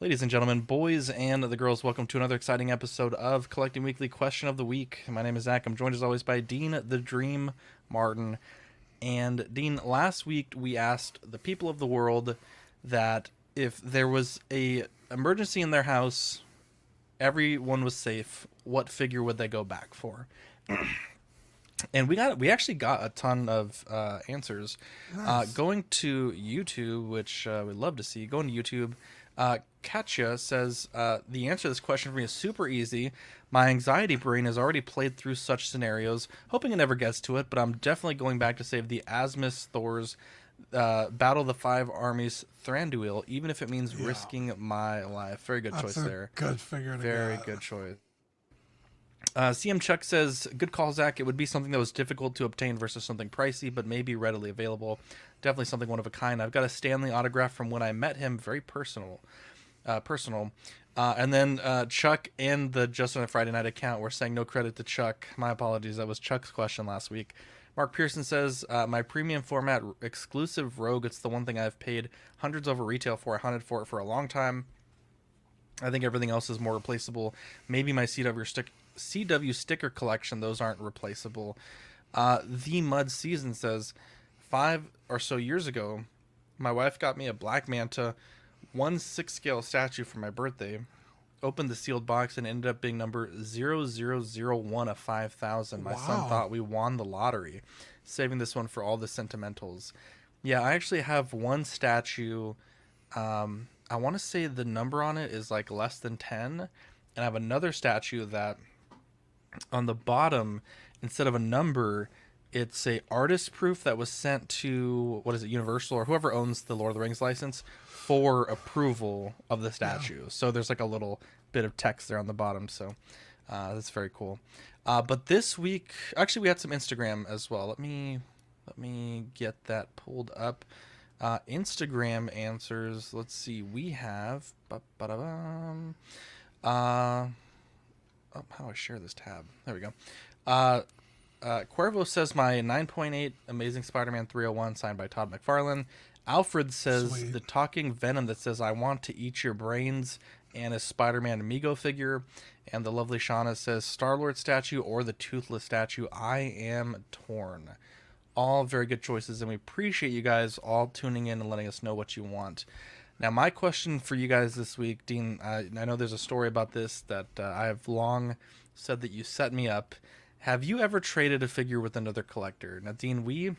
Ladies and gentlemen, boys and the girls, welcome to another exciting episode of Collecting Weekly Question of the Week. My name is Zach. I'm joined as always by Dean the Dream Martin. And Dean, last week we asked the people of the world that if there was a emergency in their house, everyone was safe, what figure would they go back for? And we actually got a ton of answers. Nice. Going to YouTube, which we'd love to see. Going to YouTube, Katya says the answer to this question for me is super easy. My anxiety brain has already played through such scenarios, hoping it never gets to it. But I'm definitely going back to save the Asmus Thor's Battle of the Five Armies Thranduil, even if it means Yeah, risking my life. Very good that's choice a there. good figure to Very get. good choice. CM Chuck says, good call, Zach. It would be something that was difficult to obtain versus something pricey, but maybe readily available. Definitely something one of a kind. I've got a Stanley autograph from when I met him. Very personal. And then Chuck and the Just on a Friday Night account were saying no credit to Chuck. My apologies. That was Chuck's question last week. Mark Pearson says, my premium format exclusive Rogue. It's the one thing I've paid hundreds over retail for. I hunted for it for a long time. I think everything else is more replaceable. Maybe my CW sticker collection, those aren't replaceable. The Mud Season says, 5 or so years ago, my wife got me a Black Manta 1/6 scale statue for my birthday. Opened the sealed box and ended up being number 0001 of 5,000. My son Wow. thought we won the lottery. Saving this one for all the sentimentals. Yeah, I actually have one statue. I want to say the number on it is like less than 10. And I have another statue that on the bottom, instead of a number, it's a artist proof that was sent to, what is it, Universal or whoever owns the Lord of the Rings license for approval of the Yeah. statue. So there's like a little bit of text there on the bottom. So that's very cool. But this week, actually, we had some Instagram as well. Let me get that pulled up. Instagram answers. Let's see. We have. Uh, how do I share this tab? There we go. Uh, Cuervo says my 9.8 Amazing Spider-Man 301 signed by Todd McFarlane. Alfred says Sweet. the Talking Venom that says I want to eat your brains and a Spider-Man Amigo figure. And the lovely Shauna says Star-Lord statue or the Toothless statue. I am torn. All very good choices, and we appreciate you guys all tuning in and letting us know what you want. Now, my question for you guys this week, Dean, I know there's a story about this that I have long said that you set me up. Have you ever traded a figure with another collector? Now, Dean, we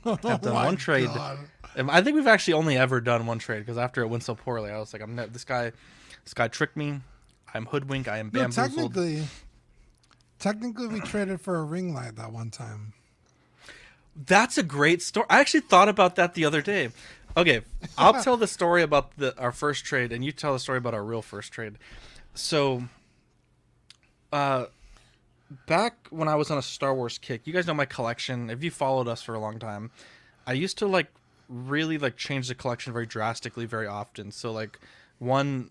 Oh have done my one trade. god. I think we've actually only ever done one trade because after it went so poorly, I was like, this guy tricked me. I'm hoodwinked. I am No, bamboozled. technically, we traded for a ring light that one time. That's a great story. I actually thought about that the other day. Okay, I'll tell the story about our first trade, and you tell the story about our real first trade. So, uh, back when I was on a Star Wars kick, you guys know my collection. If you followed us for a long time, I used to really change the collection very drastically, very often. So one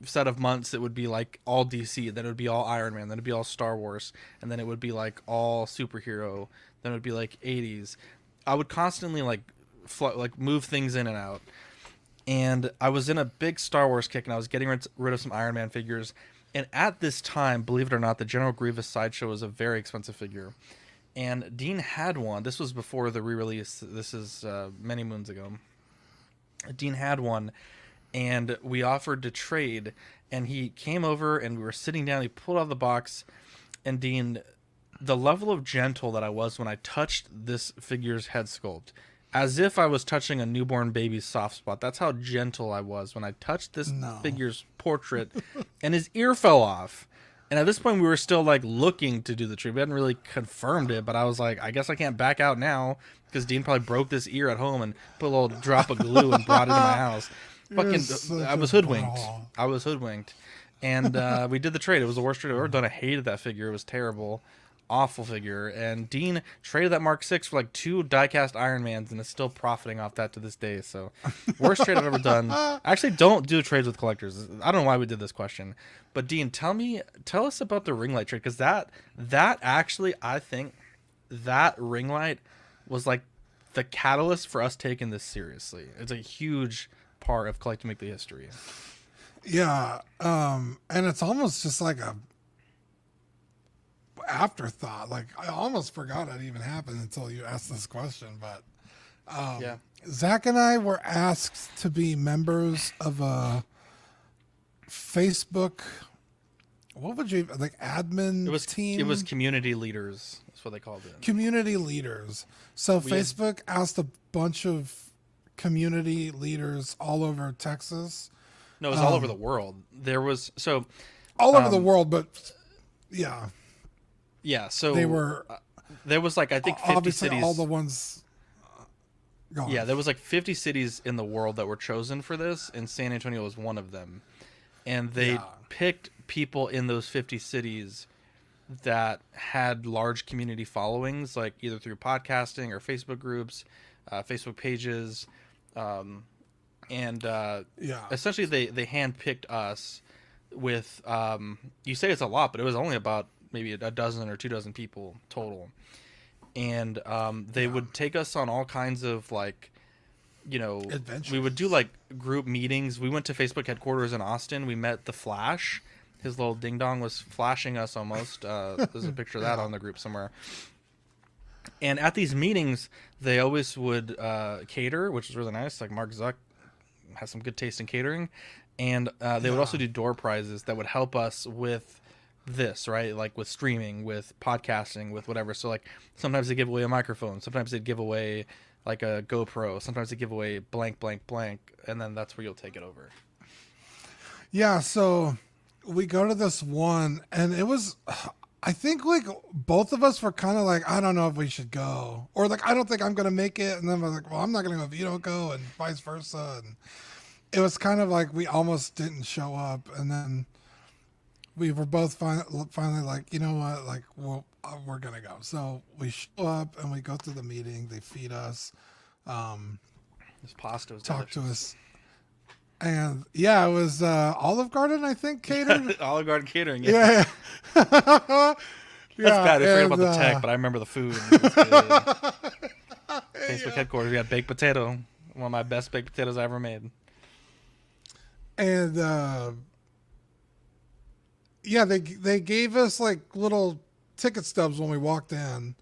set of months it would be like all DC, then it would be all Iron Man, then it'd be all Star Wars, and then it would be like all superhero, then it would be like 80s. I would constantly move things in and out. And I was in a big Star Wars kick and I was getting rid of some Iron Man figures. And at this time, believe it or not, the General Grievous sideshow was a very expensive figure. And Dean had one. This was before the re-release. This is many moons ago. Dean had one and we offered to trade, and he came over and we were sitting down. He pulled out of the box, and Dean, the level of gentle that I was when I touched this figure's head sculpt, as if I was touching a newborn baby's soft spot. That's how gentle I was when I touched this No. figure's portrait, and his ear fell off. And at this point, we were still looking to do the trade. We hadn't really confirmed it, but I was like, I guess I can't back out now because Dean probably broke this ear at home and put a little drop of glue and brought it to my house. You're Fucking, such I a was hoodwinked. ball. I was hoodwinked, and we did the trade. It was the worst trade I've ever done. I hated that figure. It was terrible, awful figure. And Dean traded that Mark 6 for two diecast Iron Mans, and is still profiting off that to this day. So, worst trade I've ever done. I actually don't do trades with collectors. I don't know why we did this question, but Dean, tell us about the ring light trade, because that actually, I think that ring light was the catalyst for us taking this seriously. It's a huge part of collecting weekly history. Yeah, and it's almost just like a afterthought. Like I almost forgot it even happened until you asked this question. But Yeah. Zach and I were asked to be members of a Facebook. What would you like? Admin team. It was community leaders. That's what they called it. Community leaders. So Facebook asked a bunch of community leaders all over Texas. No, it was all over the world. There was all over the world, but yeah. Yeah, so they were. There was like I think 50 obviously cities. all the ones. Yeah, there was like 50 cities in the world that were chosen for this, and San Antonio was one of them. And they picked people in those 50 cities that had large community followings, like either through podcasting or Facebook groups, Facebook pages, and essentially they handpicked us with. You say it's a lot, but it was only about maybe a dozen or 24 people total, and they would take us on all kinds of like, adventures. We would do like group meetings. We went to Facebook headquarters in Austin. We met the Flash. His little ding dong was flashing us almost. There's a picture of that on the group somewhere. And at these meetings, they always would cater, which is really nice. Like Mark Zuck has some good taste in catering. And they would also do door prizes that would help us with this, right? Like with streaming, with podcasting, with whatever. So like sometimes they give away a microphone. Sometimes they'd give away like a GoPro. Sometimes they give away blank, blank, blank. And then that's where you'll take it over. Yeah, so we go to this one, and it was, I think like both of us were kind of like, I don't know if we should go, or like, I don't think I'm going to make it. And then I was like, well, I'm not going to go if you don't go, and vice versa. And it was kind of like we almost didn't show up. And then we were both finally like, you know what, like, well, we're going to go. So we show up and we go to the meeting. They feed us. This pasta was talk delicious. to us. And yeah, it was Olive Garden, I think, catered. Olive Garden catering. Yeah. That's bad. I forgot about the tech, but I remember the food. It was good. Facebook headquarters. We had baked potato. One of my best baked potatoes I ever made. And they gave us like little ticket stubs when we walked in,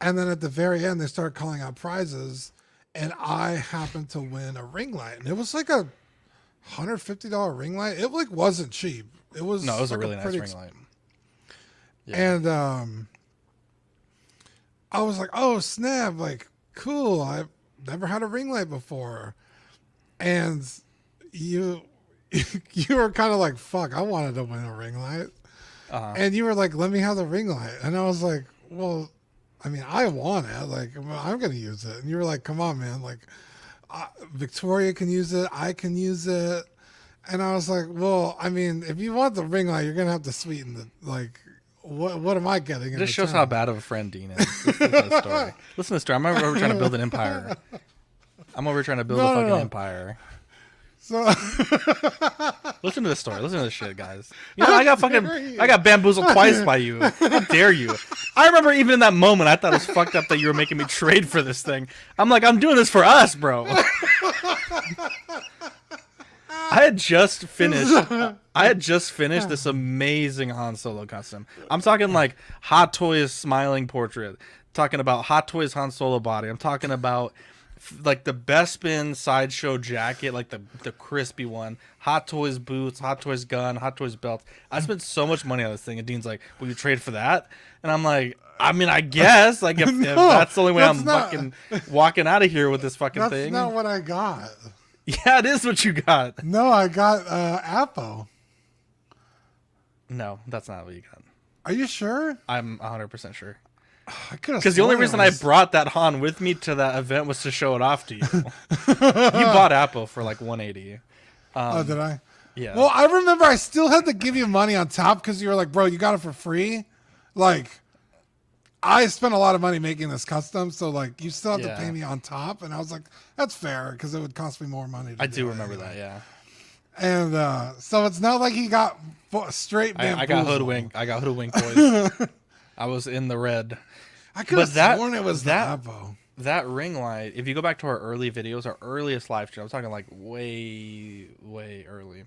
and then at the very end they started calling out prizes, and I happened to win a ring light, and it was like a $150 ring light. It like wasn't cheap. It was like a really nice ring light. Yeah. And I was like, oh snap, like cool. I've never had a ring light before. And you were kind of like, fuck, I wanted to win a ring light. And you were like, let me have the ring light. And I was like, well, I mean, I want it. Like, I'm going to use it. And you were like, come on, man. Like, Victoria can use it. I can use it. And I was like, well, I mean, if you want the ring light, you're going to have to sweeten the, like, what am I getting? This shows how bad of a friend Dean is. Listen to the story. Listen to the story. I'm over trying to build an empire. I'm over trying to build a fucking empire. So listen to this story. Listen to this shit, guys. You know, I got bamboozled twice by you. How dare you? I remember even in that moment, I thought it was fucked up that you were making me trade for this thing. I'm like, I'm doing this for us, bro. I had just finished this amazing Han Solo custom. I'm talking like Hot Toys smiling portrait. Talking about Hot Toys Han Solo body. I'm talking about like the Bespin sideshow jacket, like the crispy one. Hot Toys boots, Hot Toys gun, Hot Toys belt. I spent so much money on this thing, and Dean's like, "Will you trade for that?" And I'm like, "I mean, I guess. Like, if that's the only way I'm fucking walking out of here with this fucking thing." That's not what I got. Yeah, it is what you got. No, I got Appo. No, that's not what you got. Are you sure? I'm 100% sure. Because the only reason I brought that Han with me to that event was to show it off to you. You bought Apple for like 180. Oh, did I? Yeah. Well, I remember I still had to give you money on top because you were like, bro, you got it for free. Like, I spent a lot of money making this custom, so like you still have to pay me on top. And I was like, that's fair because it would cost me more money. I do remember that, yeah. And so it's not like he got straight. I got hoodwinked. Boys. I was in the red. I could have sworn it was that Apple. that ring light, if you go back to our early videos, our earliest live stream, I'm talking like way, way early.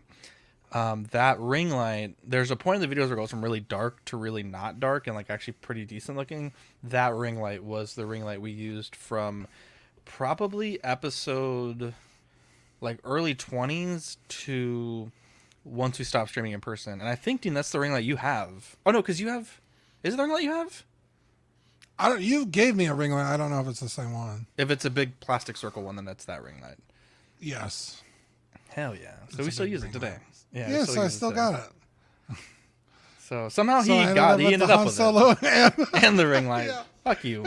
That ring light, there's a point in the videos where it goes from really dark to really not dark and like actually pretty decent looking. That ring light was the ring light we used from probably episode like early 20s to once we stopped streaming in person. And I think, Dean, that's the ring light you have. Oh no, because you have, is it the ring light you have? I don't. You gave me a ring light. I don't know if it's the same one. If it's a big plastic circle one, then that's that ring light. Yes. Hell yeah. So It's we a still big use it ring today. light. Yeah. Yes, I still got it. So somehow So I he ended up with Solo it. And the ring light. Yeah. Fuck you.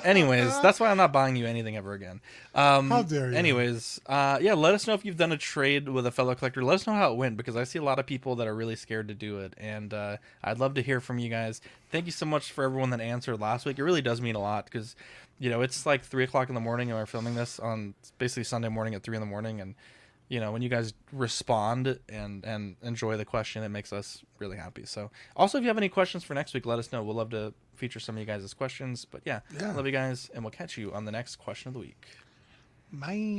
Anyways, that's why I'm not buying you anything ever again. How dare you? Anyways, yeah, let us know if you've done a trade with a fellow collector. Let us know how it went, because I see a lot of people that are really scared to do it. And I'd love to hear from you guys. Thank you so much for everyone that answered last week. It really does mean a lot, because, you know, it's like 3 o'clock in the morning and we're filming this on basically Sunday morning at 3 in the morning. And, you know, when you guys respond and enjoy the question, it makes us really happy. So also, if you have any questions for next week, let us know. We'll love to feature some of you guys' questions. But yeah, love you guys, and we'll catch you on the next question of the week. Bye.